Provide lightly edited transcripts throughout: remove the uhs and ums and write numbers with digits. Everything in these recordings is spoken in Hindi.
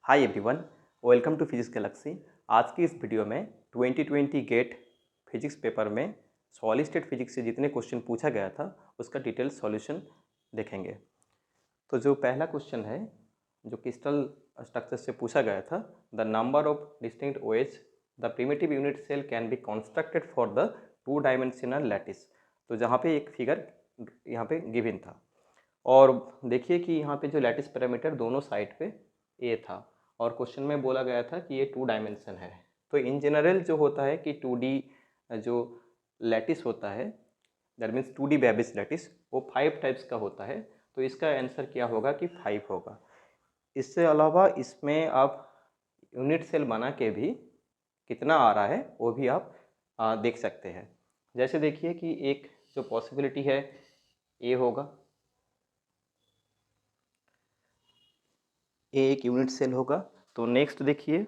Hi everyone, welcome to physics galaxy. आज की इस वीडियो में 2020 गेट फिजिक्स पेपर में सॉलिड स्टेट फिजिक्स से जितने क्वेश्चन पूछा गया था उसका डिटेल सॉल्यूशन देखेंगे। तो जो पहला क्वेश्चन है जो क्रिस्टल स्ट्रक्चर से पूछा गया था, the number of distinct oh the primitive unit cell can be constructed for the two dimensional lattice. तो जहाँ पे एक फिगर यहाँ पे गिवन था और देखिए कि यहाँ पे जो लैटिस पैरामीटर दोनों साइड पे ए था और क्वेश्चन में बोला गया था कि ये 2 डायमेंशन है। तो इन जनरल जो होता है कि 2D जो लैटिस होता है, that means 2D Babis lattice, वो 5 टाइप्स का होता है। तो इसका आंसर क्या होगा कि 5 होगा। इससे अलावा इसमें आप यूनिट सेल बना के भी कितना आ रहा है वो भी आप देख सकते हैं। जैसे देखिए कि एक जो पॉसिबिलिटी है ए होगा, ए एक यूनिट सेल होगा। तो नेक्स्ट देखिए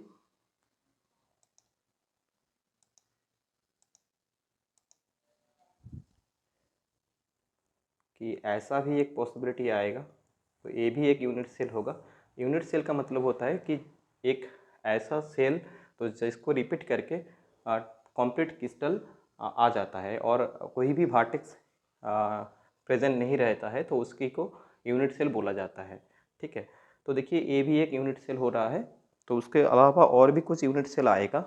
कि ऐसा भी एक पॉसिबिलिटी आएगा, तो ये भी एक यूनिट सेल होगा। यूनिट सेल का मतलब होता है कि एक ऐसा सेल तो जिसको रिपीट करके कंप्लीट क्रिस्टल आ जाता है और कोई भी वर्टेक्स प्रेजेंट नहीं रहता है, तो उसकी को यूनिट सेल बोला जाता है। ठीक है, तो देखिए ये भी एक यूनिट सेल हो रहा है। तो उसके अलावा और भी कुछ यूनिट सेल आएगा।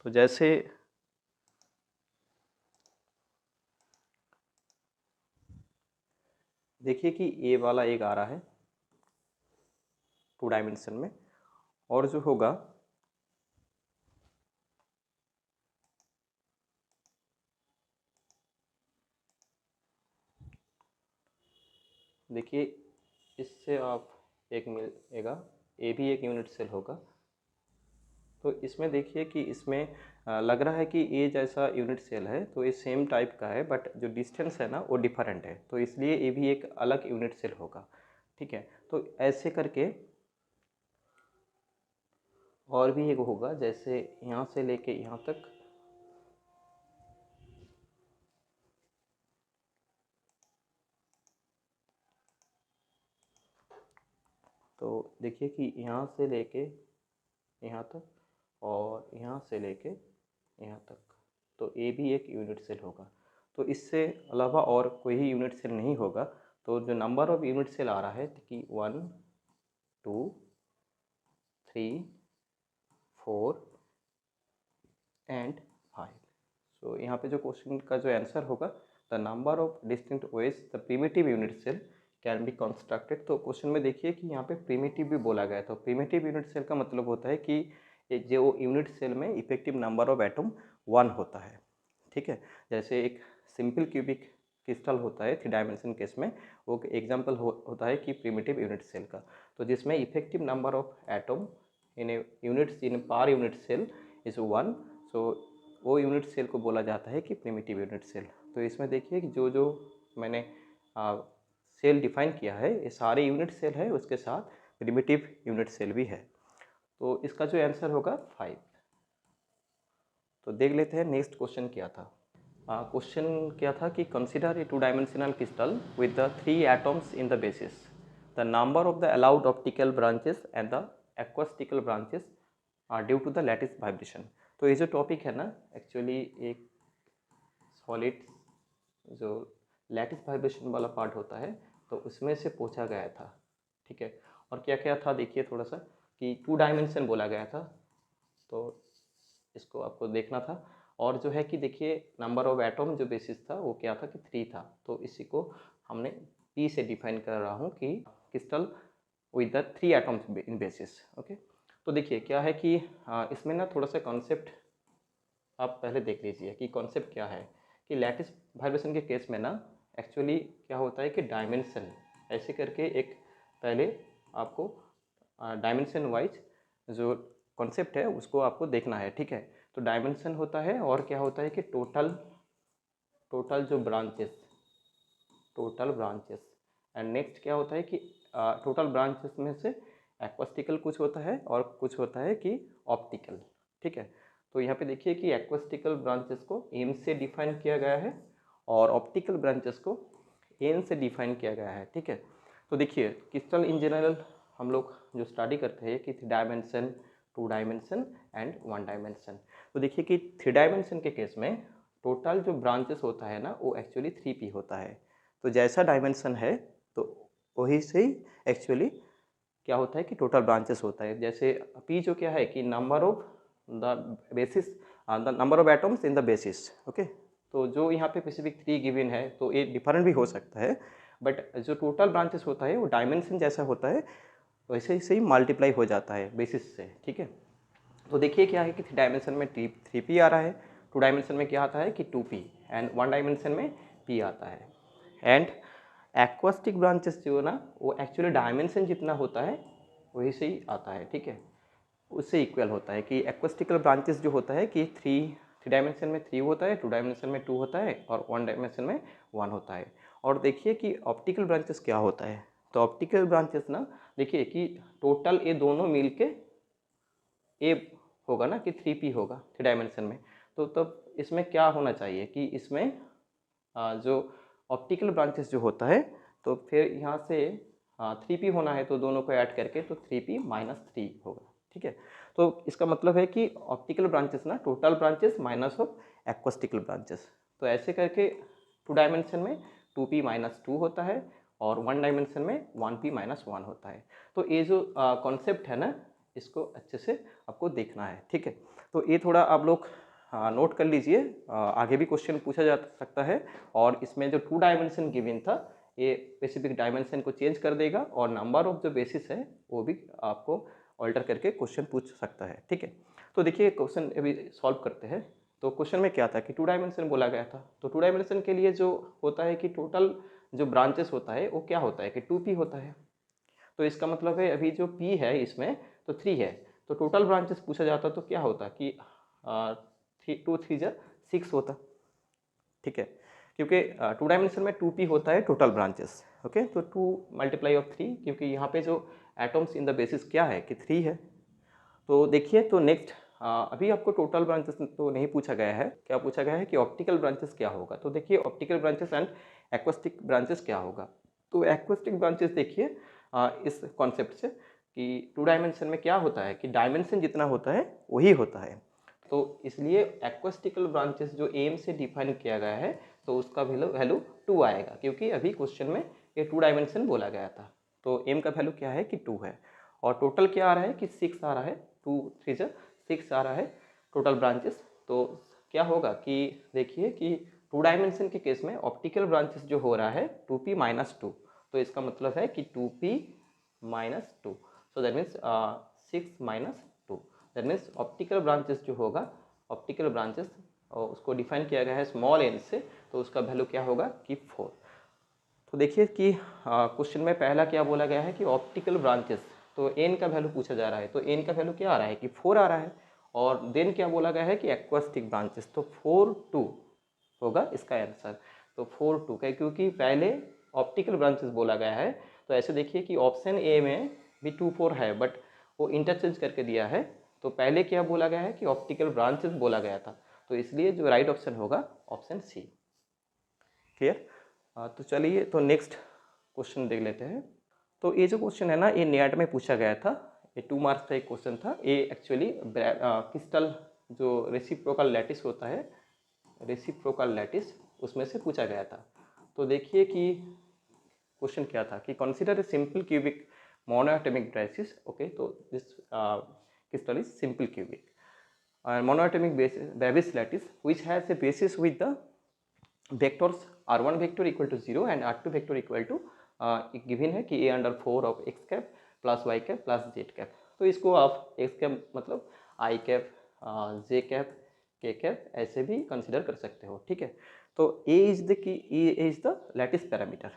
तो जैसे देखिए कि ए वाला एक आ रहा है 2 डायमेंशन में, और जो होगा देखिए इससे आप एक मिलेगा, ए भी एक यूनिट सेल होगा। तो इसमें देखिए कि इसमें लग रहा है कि ए जैसा यूनिट सेल है, तो ये सेम टाइप का है, बट जो डिस्टेंस है ना वो डिफरेंट है, तो इसलिए ये भी एक अलग यूनिट सेल होगा। ठीक है, तो ऐसे करके और भी एक होगा, जैसे यहाँ से लेके यहाँ तक। तो देखिए कि यहाँ से लेके यहाँ तक और यहाँ से लेके यहाँ तक, तो ए भी एक यूनिट सेल होगा। तो इससे अलावा और कोई ही यूनिट सेल नहीं होगा। तो जो नंबर ऑफ यूनिट सेल आ रहा है कि 1 2 3 4 एंड 5। सो यहाँ पे जो क्वेश्चन का जो आंसर होगा, the number of distinct ways the primitive unit cell can be constructed. तो क्वेश्चन में देखिए कि यहाँ पे प्रिमिटिव भी बोला गया है। तो प्रिमिटिव यूनिट सेल का मतलब होता है कि जो यूनिट सेल में इफेक्टिव नंबर ऑफ एटम 1 होता है। ठीक है, जैसे एक सिंपल क्यूबिक क्रिस्टल होता है 3 डायमेंशन केस में, वो एग्जाम्पल होता है कि प्रिमिटिव यूनिट सेल का। तो जिसमें effective number of atom in units in per unit cell is 1। सो वो यूनिट सेल को बोला जाता है कि प्रिमिटिव यूनिट सेल। तो इसमें देखिए कि जो जो मैंने सेल डिफाइन किया है, ये सारे यूनिट सेल है, उसके साथ प्रिमिटिव यूनिट सेल भी है। तो इसका जो आंसर होगा 5। तो देख लेते हैं नेक्स्ट क्वेश्चन क्या था। क्वेश्चन क्या था कि consider a 2 dimensional crystal with the 3 atoms in the basis, the number of the allowed optical branches and the acoustical branches due to the lattice vibration. तो ये जो टॉपिक है ना, एक्चुअली एक सॉलिड जो लैटिस वाइब्रेशन वाला पार्ट होता है, तो उसमें से पूछा गया था। ठीक है, और क्या क्या था देखिए थोड़ा सा कि 2 डायमेंशन बोला गया था, तो इसको आपको देखना था। और जो है कि देखिए नंबर ऑफ एटम जो बेसिस था वो क्या था कि 3 था। तो इसी को हमने पी से डिफाइन कर रहा हूँ कि crystal with the 3 atoms in basis. Okay, तो देखिए क्या है कि इसमें ना थोड़ा सा कॉन्सेप्ट आप पहले देख लीजिए कि कॉन्सेप्ट क्या है। कि लैटिस वाइब्रेशन के केस में ना एक्चुअली क्या होता है कि डायमेंशन ऐसे करके एक पहले आपको डायमेंशन वाइज जो कॉन्सेप्ट है उसको आपको देखना है। ठीक है, तो डायमेंशन होता है और क्या होता है कि टोटल टोटल जो branches, total branches, and next क्या होता है कि टोटल ब्रांचेस में से एक्वास्टिकल कुछ होता है और कुछ होता है कि ऑप्टिकल। ठीक है, तो यहाँ पे देखिए कि एक्वास्टिकल ब्रांचेस को एम से डिफाइन किया गया है और ऑप्टिकल ब्रांचेस को एन से डिफाइन किया गया है। ठीक है, तो देखिए क्रिस्टल इन जनरल हम लोग जो स्टडी करते हैं कि 3 डायमेंशन, 2 डायमेंशन एंड 1 डायमेंशन। तो देखिए कि 3 डायमेंशन के केस में टोटल जो ब्रांचेस होता है ना वो एक्चुअली 3p होता है। तो जैसा डायमेंशन है तो वही से ही एक्चुअली क्या होता है कि टोटल ब्रांचेस होता है। जैसे p जो क्या है कि number of the basis, the number of atoms in the basis. Okay, तो जो यहाँ पे स्पेसिफिक 3 गिवन है तो ये डिफरेंट भी हो सकता है, बट जो टोटल ब्रांचेस होता है वो डायमेंशन जैसा होता है वैसे ही मल्टीप्लाई हो जाता है बेसिस से। ठीक है, तो देखिए क्या है कि 3 डायमेंशन में 3p आ रहा है, 2 डायमेंशन में क्या आता है कि 2p एंड 1 डायमेंशन में p आता है। एंड एक्वास्टिक ब्रांचेस जो है ना वो एक्चुअली डायमेंशन जितना होता है वही से ही आता है। ठीक है, उससे इक्वल होता है कि एक्वास्टिकल ब्रांचेस जो होता है कि 3 डायमेंशन में 3 होता है, 2 डायमेंशन में 2 होता है और 1 डायमेंशन में 1 होता है। और देखिए कि ऑप्टिकल ब्रांचेस क्या होता है। तो ऑप्टिकल ब्रांचेस ना देखिए कि टोटल ये दोनों मिल के ए होगा ना कि 3p होगा 3 डायमेंशन में। तो तब इसमें क्या होना चाहिए कि इसमें जो ऑप्टिकल ब्रांचेस जो होता है तो फिर यहाँ से 3p होना है तो दोनों को ऐड करके तो 3p माइनस 3 होगा। ठीक है, तो इसका मतलब है कि ऑप्टिकल ब्रांचेस ना total branches minus of acoustical branches. तो ऐसे करके 2 डायमेंशन में 2p माइनस 2 होता है और 1 डायमेंशन में 1p माइनस 1 होता है। तो ये जो कॉन्सेप्ट है ना इसको अच्छे से आपको देखना है। ठीक है, तो ये थोड़ा आप लोग नोट कर लीजिए, आगे भी क्वेश्चन पूछा जा सकता है। और इसमें जो 2 डायमेंशन गिवन था ये स्पेसिफिक डायमेंशन को चेंज कर देगा और नंबर ऑफ जो बेसिस है वो भी आपको ऑल्टर करके क्वेश्चन पूछ सकता है। ठीक है, तो देखिए क्वेश्चन अभी सॉल्व करते हैं। तो क्वेश्चन में क्या था कि 2 डायमेंशन बोला गया था, तो 2 डायमेंशन के लिए जो होता है कि टोटल जो ब्रांचेस होता है वो क्या होता है कि 2p होता है। तो इसका मतलब है अभी जो p है इसमें तो 3 है, तो टोटल ब्रांचेस पूछा जाता तो क्या होता कि 2 3 जा 6 होता। ठीक है, क्योंकि 2 डायमेंशन में 2p होता है टोटल ब्रांचेस। ओके, तो 2 मल्टीप्लाई ऑफ 3 क्योंकि यहाँ पे जो एटम्स इन द बेसिस क्या है कि 3 है। तो देखिए तो नेक्स्ट अभी आपको टोटल ब्रांचेस तो नहीं पूछा गया है, क्या पूछा गया है कि ऑप्टिकल ब्रांचेस क्या होगा। तो देखिए optical branches and acoustic branches क्या होगा। तो एक्वास्टिक ब्रांचेस देखिए इस कॉन्सेप्ट से कि 2 डायमेंशन में क्या होता है कि डायमेंशन जितना होता है वही होता है। तो इसलिए एक्वास्टिकल ब्रांचेस जो एम से डिफाइन किया गया है तो उसका वैल्यू 2 आएगा, क्योंकि अभी क्वेश्चन में ये 2 डायमेंशन बोला गया था। तो एम का वैल्यू क्या है कि 2 है और टोटल क्या आ रहा है कि 6 आ रहा है, 2 3 जा 6 आ रहा है टोटल ब्रांचेस। तो क्या होगा कि देखिए कि 2 डायमेंशन के केस में ऑप्टिकल ब्रांचेस जो हो रहा है 2p माइनस 2, तो इसका मतलब है कि 2p minus 2, so that means 6 minus 2, that means optical branches जो होगा, ऑप्टिकल ब्रांचेस उसको डिफाइन किया गया है स्मॉल एन से, तो उसका वैल्यू क्या होगा कि 4। तो देखिए कि क्वेश्चन में पहला क्या बोला गया है कि ऑप्टिकल ब्रांचेस, तो एन का वैल्यू पूछा जा रहा है, तो एन का वैल्यू क्या आ रहा है कि 4 आ रहा है। और देन क्या बोला गया है कि एक्वास्टिक ब्रांचेस, तो 4 2 होगा इसका आंसर। तो 4 2 का क्योंकि पहले ऑप्टिकल ब्रांचेस बोला गया है, तो ऐसे देखिए कि ऑप्शन ए में भी 2 4 है बट वो इंटरचेंज करके दिया है। तो पहले क्या बोला गया है कि ऑप्टिकल ब्रांचेस बोला गया था, तो इसलिए जो राइट ऑप्शन होगा ऑप्शन सी। क्लियर? तो चलिए तो नेक्स्ट क्वेश्चन देख लेते हैं। तो ये जो क्वेश्चन है ना ये नेट में पूछा गया था, ये 2 मार्क्स का एक क्वेश्चन था। ये एक्चुअली क्रिस्टल जो रेसिप्रोकल लैटिस होता है, रेसिप्रोकल लैटिस उसमें से पूछा गया था। तो देखिए कि क्वेश्चन क्या था कि consider a simple cubic monoatomic Bravais. Okay, तो this crystal is simple cubic monoatomic Babis lattice which has a basis with the vectors r1 vector equal to 0 and r2 vector equal to given है कि a under 4 of x cap plus y cap plus z cap। तो इसको आप x cap मतलब i cap j cap k cap ऐसे भी कंसिडर कर सकते हो। ठीक है, तो a is the lattice parameter।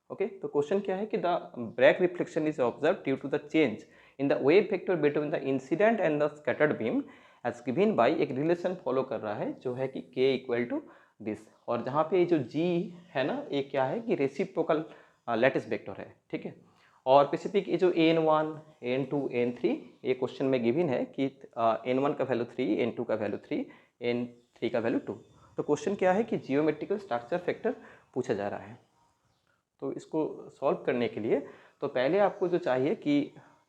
Okay, तो क्वेश्चन क्या है कि the Bragg reflection is observe due to the change in the wave vector between the incident and the scattered beam as given by, एक रिलेशन फॉलो कर रहा है जो है कि k इक्वल टू दिस, और जहाँ पे जो g है ना ये क्या है कि रेसिप्रोकल लैटिस वेक्टर है। ठीक है, और स्पेसिफिक ये जो n1 n2 n3 ये क्वेश्चन में गिवन है कि n1 का वैल्यू 3, n2 का वैल्यू 3, n3 का वैल्यू 2। तो क्वेश्चन क्या है कि जियोमेट्रिकल स्ट्रक्चर फैक्टर पूछा जा रहा है। तो इसको सॉल्व करने के लिए तो पहले आपको जो चाहिए कि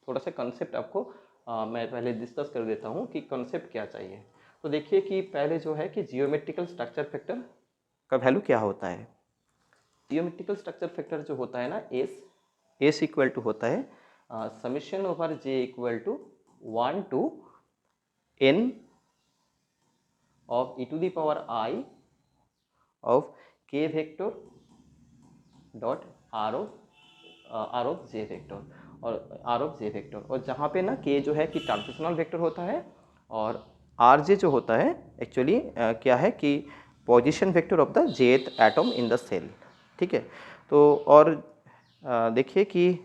थोड़ा सा कंसेप्ट आपको मैं पहले डिस्कस कर देता हूँ कि कंसेप्ट क्या चाहिए। तो देखिए कि पहले जो है कि जियोमेट्रिकल स्ट्रक्चर फैक्टर का वैल्यू क्या होता है। जियोमेट्रिकल स्ट्रक्चर फैक्टर जो होता है ना, एस इक्वल टू होता है summation over j equal to 1 to n of e to the power I of k vector dot are of J vector और आर ऑफ जे वेक्टर, और जहाँ पे ना के जो है कि ट्रांजिशनल वेक्टर होता है और आर जे जो होता है एक्चुअली क्या है कि पोजीशन वेक्टर ऑफ द जेथ एटम इन द सेल। ठीक है, तो और देखिए कि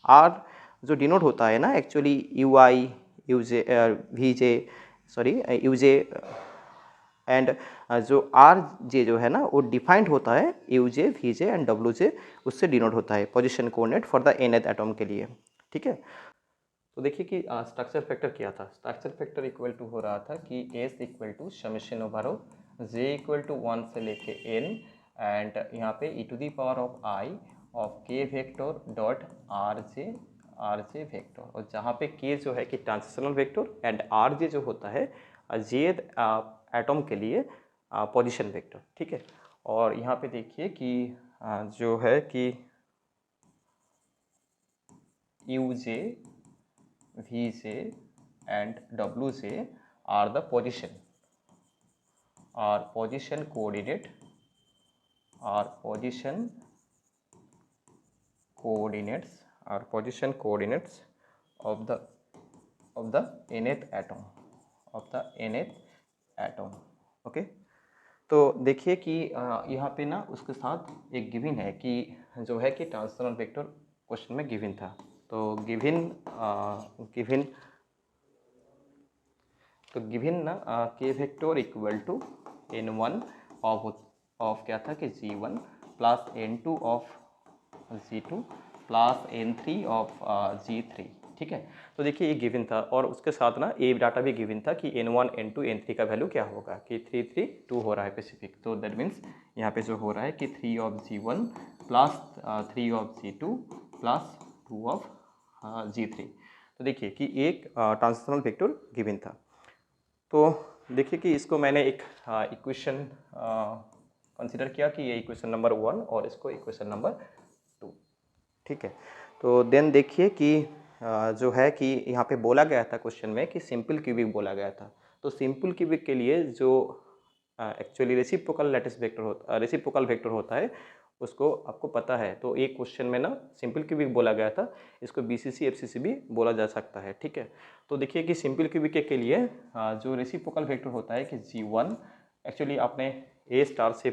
आर जो डिनोट होता है ना actually u i u j v j sorry u j and जो आर जे जो है ना वो डिफाइंड होता है u j v j and डब्ल्यू जे, उससे डिनोट होता है position coordinate for the nth atom के लिए। ठीक है, तो देखिए कि स्ट्रक्चर फैक्टर क्या था। स्ट्रक्चर फैक्टर इक्वल टू हो रहा था कि S equal to summation over of J equal to 1 से लेके एन एंड यहाँ पे E to the power of I of K vector dot R J vector, और जहाँ पे के जो है कि ट्रांजिशनल वेक्टर एंड आर जे जो होता है जे एटम के लिए पोजीशन वेक्टर। ठीक है, और यहाँ पे देखिए कि जो है कि u j v j and डब्ल्यू j are the position coordinate of the nth atom। Okay, तो देखिए कि यहाँ पे ना उसके साथ एक गिवन है कि जो है कि ट्रांजिशनल वेक्टर क्वेश्चन में गिवन था। तो गिवन ना के vector equal to n1 of क्या था कि g1 plus n2 of g2 plus n3 of g3। ठीक है, तो देखिए ये गिवन था और उसके साथ ना ए डाटा भी गिवन था कि n1 n2 n3 का वैल्यू क्या होगा कि 3 3 2 हो रहा है स्पेसिफिक। तो दैट मीन्स यहाँ पे जो हो रहा है कि 3 of g1 plus 3 of g2 plus 2 of g3। तो देखिए कि एक ट्रांजिशनल वेक्टर गिवन था। तो देखिए कि इसको मैंने एक इक्वेशन कंसिडर किया कि ये इक्वेशन नंबर 1 और इसको इक्वेशन नंबर 2। ठीक है, तो देन देखिए कि जो है कि यहाँ पे बोला गया था क्वेश्चन में कि सिंपल क्यूबिक बोला गया था। तो सिंपल क्यूबिक के लिए जो एक्चुअली रेसिप्रोकल वेक्टर होता है उसको आपको पता है। तो एक क्वेश्चन में ना सिंपल क्यूबिक बोला गया था, इसको बीसीसी एफसीसी भी बोला जा सकता है। ठीक है, तो देखिए कि सिंपल क्यूबिक के लिए जो रेसिप्रोकल वेक्टर होता है कि g1 एक्चुअली आपने ए स्टार से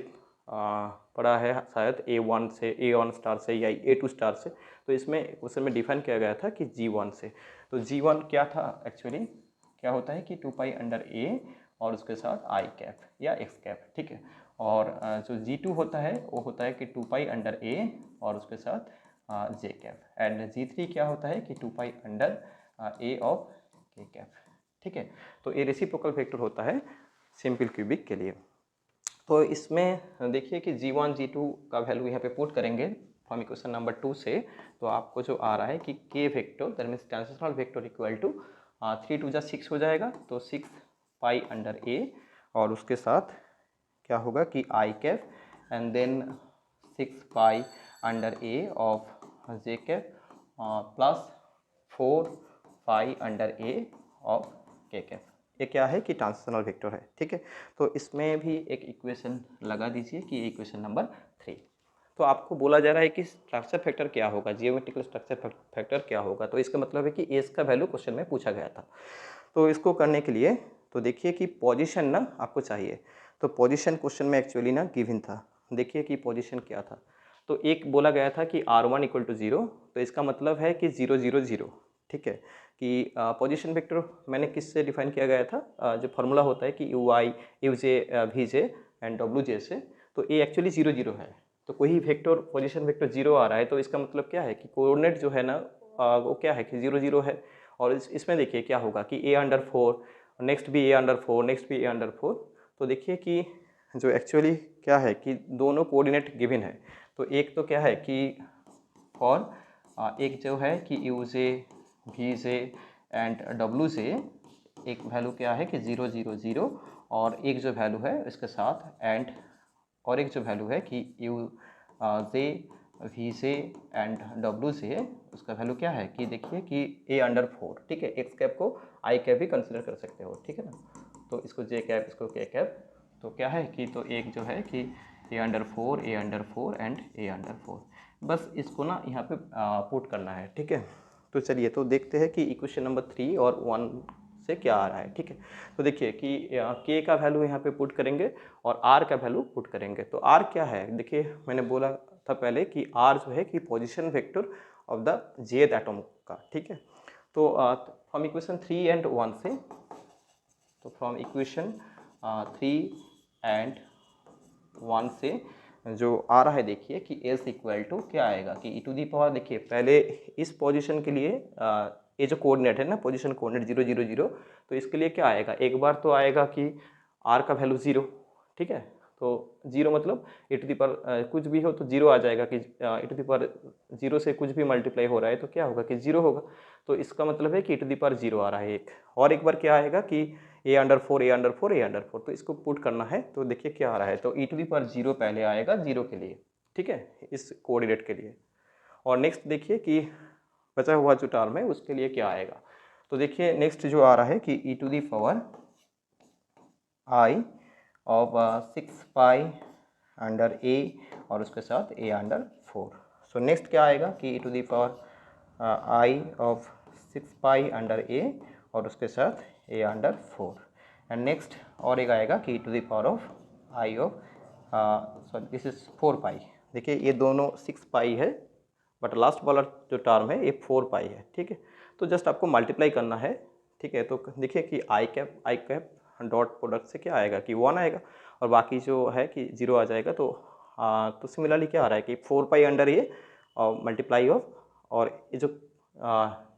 पढ़ा है शायद A1 से A1 स्टार से या A2 स्टार से। तो इसमें क्वेश्चन में डिफाइन किया गया था कि G1 से। तो G1 क्या था एक्चुअली, क्या होता है कि 2 पाई अंडर A और उसके साथ I कैप या X कैप। ठीक है, और जो G2 होता है वो होता है कि 2 पाई अंडर A और उसके साथ J कैप, एंड G3 क्या होता है कि 2 पाई under A of K cap. ठीक है, तो ये रेसिप्रोकल वेक्टर होता है सिंपल क्यूबिक के लिए। तो इसमें देखिए कि g1 g2 का वैल्यू यहाँ पे पुट करेंगे फ्रॉम इक्वेशन नंबर 2 से, तो आपको जो आ रहा है कि k vector that means translational vector equal to 3 2 6 हो जाएगा। तो 6 पाई अंडर a और उसके साथ क्या होगा कि i cap and then 6 pi under a of j cap plus 4 pi under a of k cap. ये क्या है कि ट्रांजिशनल वेक्टर है। ठीक है, तो इसमें भी एक इक्वेशन लगा दीजिए कि इक्वेशन नंबर 3। तो आपको बोला जा रहा है कि स्ट्रक्चर फैक्टर क्या होगा, जियोमेट्रिकल स्ट्रक्चर फैक्टर क्या होगा। तो इसका मतलब है कि एस का वैल्यू क्वेश्चन में पूछा गया था। तो इसको करने के लिए तो देखिए कि पोजीशन ना आपको चाहिए। तो पोजीशन क्वेश्चन में एक्चुअली ना गिवन था। देखिए कि पोजीशन क्या था। तो एक बोला गया था कि R1 इक्वल टू 0, तो इसका मतलब है कि 0 0 0। ठीक है, कि पोजीशन वेक्टर मैंने किससे डिफाइन किया गया था, जो फार्मूला होता है कि u i u j v j and डब्ल्यू जे से। तो ये एक्चुअली 0 0 है। तो कोई वेक्टर पोजीशन वेक्टर 0 आ रहा है तो इसका मतलब क्या है कि कोऑर्डिनेट जो है ना वो क्या है कि 0 0 है। और इसमें देखिए क्या होगा कि A_4 नेक्स्ट भी A_4 नेक्स्ट भी A_4। तो देखिए कि जो एक्चुअली क्या है कि दोनों कोऑर्डिनेट गिवन है। तो एक तो क्या है कि फॉर एक जो है कि u j, v j and डब्ल्यू जे, एक वैल्यू क्या है कि 0 0 0, और एक जो वैल्यू है इसके साथ एंड, और एक जो वैल्यू है कि u j, v j and डब्ल्यू जे, उसका वैल्यू क्या है कि देखिए कि A_4, ठीक है। एक्स कैप को आई कैप भी कंसिडर कर सकते हो, ठीक है ना। तो इसको जे कैप, इसको के कैप, तो क्या है कि तो एक जो है कि A_4, A_4 एंड A_4, बस इसको ना यहाँ पे पुट करना है, ठीक है। तो चलिए तो देखते हैं कि इक्वेशन नंबर 3 और 1 से क्या आ रहा है, ठीक है। तो देखिए कि के का वैल्यू यहाँ पे पुट करेंगे और आर का वैल्यू पुट करेंगे। तो आर क्या है, देखिए मैंने बोला था पहले कि आर जो है कि पोजीशन वेक्टर ऑफ द जेथ एटम का, ठीक है। तो फ्रॉम इक्वेशन 3 एंड 1 से, तो फ्रॉम इक्वेशन 3 एंड 1 से जो आ रहा है, देखिए कि एस इक्वल टू क्या आएगा कि ई टू दी पावर, देखिए पहले इस पोजीशन के लिए ये जो कोऑर्डिनेट है ना, पोजीशन कोऑर्डिनेट 0 0 0, तो इसके लिए क्या आएगा, एक बार तो आएगा कि आर का वैल्यू 0, ठीक है। तो 0 मतलब ए टू दी पावर कुछ भी हो तो 0 आ जाएगा कि ए टू दी पावर 0 से कुछ भी मल्टीप्लाई हो रहा है तो क्या होगा कि 0 होगा। तो इसका मतलब है कि ए टू दी पावर 0 आ रहा है एक, और एक बार क्या आएगा कि A_4, A_4, A_4, तो इसको पुट करना है। तो देखिए क्या आ रहा है, तो ई टू दी पावर 0 पहले आएगा 0 के लिए, ठीक है, इस कोऑर्डिनेट के लिए। और नेक्स्ट देखिए कि बचा हुआ जो टर्म है उसके लिए क्या आएगा। तो देखिए नेक्स्ट जो आ रहा है कि E to the power I of 6 pi under A और उसके साथ A_4। सो नेक्स्ट क्या आएगा कि E to the power I of 6 pi under A और उसके साथ A_4। एंड नेक्स्ट और एक आएगा कि to the power of I of, sorry this is 4 pi. देखिए ये दोनों 6 पाई है, बट लास्ट वाला जो टर्म है ये 4 पाई है, ठीक है। तो जस्ट आपको मल्टीप्लाई करना है, ठीक है। तो देखिए कि आई कैप डॉट प्रोडक्ट से क्या आएगा कि 1 आएगा, और बाकी जो है कि 0 आ जाएगा। तो सिमिलरली क्या आ रहा है कि 4 पाई अंडर ए और मल्टीप्लाई ऑफ, और ये जो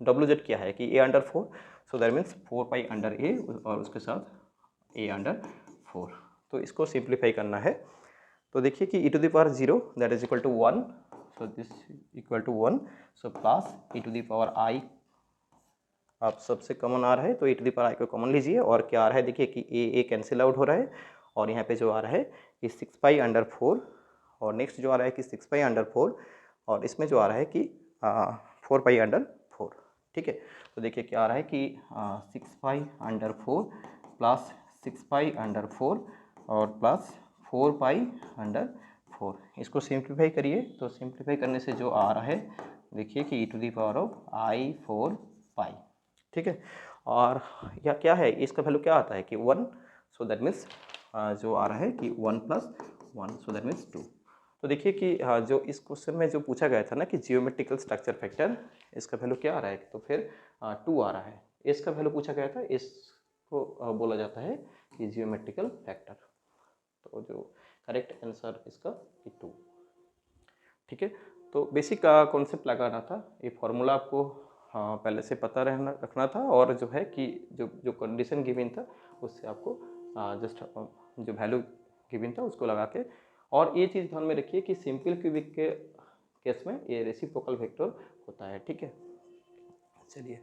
डब्ल्यू जेड क्या है कि A_4, so that means 4 pi under A और उसके साथ A_4। तो इसको सिंप्लीफाई करना है। तो देखिए कि E to the power 0 that is equal to 1, so this equal to 1, so plus E to the power I, आप सबसे कॉमन आ रहा है तो E to the power I को कॉमन लीजिए, और क्या आ रहा है देखिए कि ए कैंसिल आउट हो रहा है, और यहाँ पे जो आ रहा है कि 6 पाई अंडर 4, और नेक्स्ट जो आ रहा है कि 6 पाई अंडर 4, और इसमें जो आ रहा है कि 4 पाई अंडर 4, ठीक है। तो देखिए क्या आ रहा है कि 6 pi under 4 plus 6 pi under 4 और प्लस 4 पाई अंडर 4, इसको सिंप्लीफाई करिए। तो सिंप्लीफाई करने से जो आ रहा है देखिए कि E to the power of आई 4 पाई, ठीक है। और या क्या है इसका वैल्यू क्या आता है कि 1, सो दैट मीन्स जो आ रहा है कि 1 प्लस 1, सो दैट मीन्स 2। तो देखिए कि जो इस क्वेश्चन में जो पूछा गया था ना कि जियोमेट्रिकल स्ट्रक्चर फैक्टर, इसका वैल्यू क्या आ रहा है, तो फिर 2 आ रहा है। इसका वैल्यू पूछा गया था, इसको बोला जाता है कि जियोमेट्रिकल फैक्टर। तो जो करेक्ट आंसर इसका 2, ठीक है। तो बेसिक कॉन्सेप्ट लगाना था, ये फॉर्मूला आपको पहले से पता रखना था, और जो है कि जो जो कंडीशन गिवन था उससे आपको जस्ट जो वैल्यू गिवन था उसको लगा के, और ये चीज़ ध्यान में रखिए कि सिंपल क्यूबिक के केस में ये रेसिप्रोकल वेक्टर होता है, ठीक है। चलिए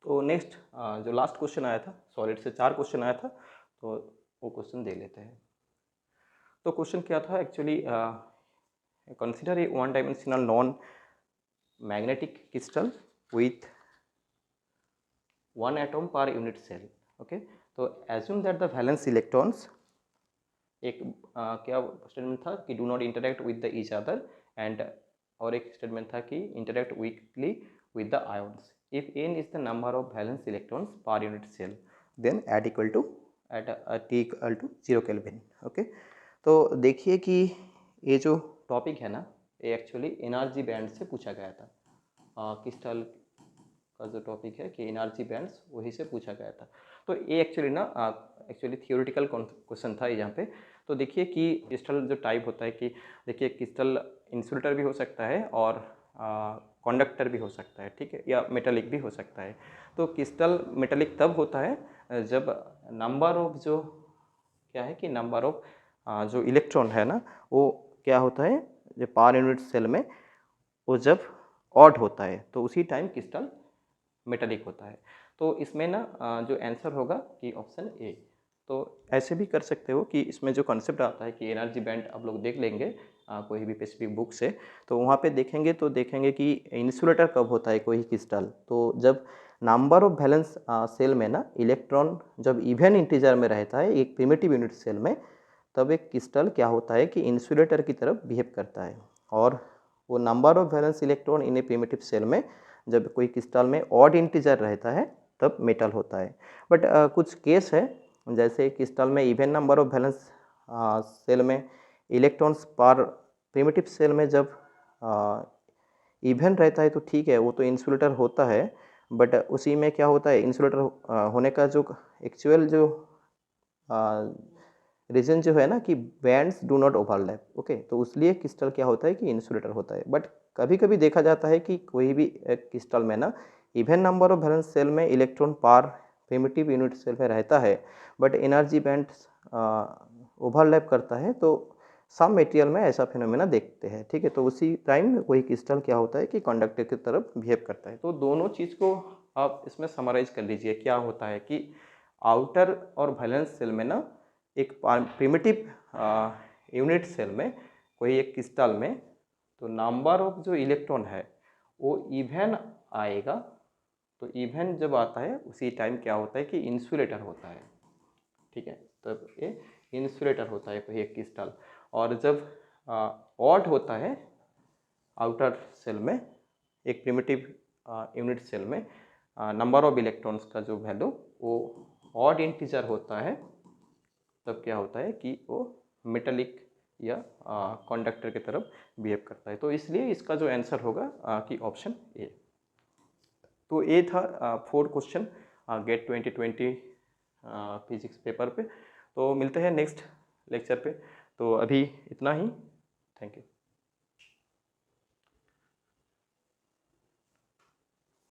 तो नेक्स्ट जो लास्ट क्वेश्चन आया था, सॉलिड से 4 क्वेश्चन आया था, तो वो क्वेश्चन दे लेते हैं। तो क्वेश्चन क्या था actually, consider a one dimensional non magnetic crystal with one atom per unit cell, okay। तो assume that the valence electrons, एक क्या स्टेटमेंट था कि do not interact with the each other, and और एक स्टेटमेंट था कि interact weakly with the ions if n is the number of valence electrons per unit cell, then at equal to T equal to 0 kelvin, okay. तो देखिए कि ये जो टॉपिक है ना, ये एक्चुअली एनर्जी बैंड से पूछा गया था। क्रिस्टल का जो टॉपिक है कि एनर्जी बैंड्स, वही से पूछा गया था। तो ये एक्चुअली ना एक्चुअली थियोरेटिकल क्वेश्चन था यहाँ पे। तो देखिए कि क्रिस्टल जो टाइप होता है कि देखिए क्रिस्टल इंसुलेटर भी हो सकता है और कंडक्टर भी हो सकता है, ठीक है, या मेटालिक भी हो सकता है। तो क्रिस्टल मेटालिक तब होता है जब नंबर ऑफ जो क्या है कि नंबर ऑफ जो इलेक्ट्रॉन है ना, वो क्या होता है जो पर यूनिट सेल में, वो जब ऑड होता है तो उसी टाइम क्रिस्टल मेटालिक होता है। तो इसमें ना जो आंसर होगा कि ऑप्शन ए। तो ऐसे भी कर सकते हो कि इसमें जो कॉन्सेप्ट आता है कि एनर्जी बैंड आप लोग देख लेंगे कोई भी स्पेसिफिक बुक से, तो वहाँ पे देखेंगे तो देखेंगे कि इंसुलेटर कब होता है कोई क्रिस्टल, तो जब नंबर ऑफ वैलेंस सेल में ना इलेक्ट्रॉन जब इवन इंटीजर में रहता है एक प्रिमिटिव यूनिट सेल में, तब एक क्रिस्टल क्या होता है कि इंसुलेटर की तरफ बिहेव करता है। और वो number of valence electron in a primitive cell में जब कोई क्रिस्टल में ऑड इंटीजर रहता है तब मेटल होता है। बट कुछ केस है जैसे क्रिस्टल में even number of valence shell में इलेक्ट्रॉन्स पर प्रिमिटिव सेल में जब इवन रहता है तो ठीक है, वो तो इंसुलेटर होता है। बट उसी में क्या होता है इंसुलेटर होने का जो एक्चुअल जो रीजन जो है ना कि bands do not overlap, okay, तो इसलिए क्रिस्टल क्या होता है कि इंसुलेटर होता है। बट कभी कभी देखा जाता है कि कोई भी एक क्रिस्टल में ना even number of valence shell में इलेक्ट्रॉन पार प्रिमिटिव यूनिट सेल में रहता है बट एनर्जी बैंड ओवरलैप करता है, तो सम मटेरियल में ऐसा फिनोमेना देखते हैं, ठीक है। तो उसी टाइम वही क्रिस्टल क्या होता है कि कंडक्टर की तरफ बिहेव करता है। तो दोनों चीज़ को आप इसमें समराइज कर लीजिए। क्या होता है कि आउटर और वैलेंस सेल में ना एक प्रिमिटिव यूनिट सेल में कोई एक क्रिस्टल में तो नंबर ऑफ जो इलेक्ट्रॉन है वो इवन आएगा। तो इवन जब आता है उसी टाइम क्या होता है कि इंसुलेटर होता है, ठीक है, तब ये इंसुलेटर होता है कोई एक क्रिस्टल। और जब ऑड होता है आउटर सेल में एक प्रिमिटिव यूनिट सेल में नंबर ऑफ इलेक्ट्रॉन्स का जो वैल्यू वो ऑड इंटीजर होता है, तब क्या होता है कि वो मेटालिक या कंडक्टर की तरफ बिहेव करता है। तो इसलिए इसका जो आंसर होगा कि ऑप्शन ए। तो ये था 4 क्वेश्चन गेट 2020 फिजिक्स पेपर पे। तो मिलते हैं नेक्स्ट लेक्चर पे। तो अभी इतना ही, थैंक यू।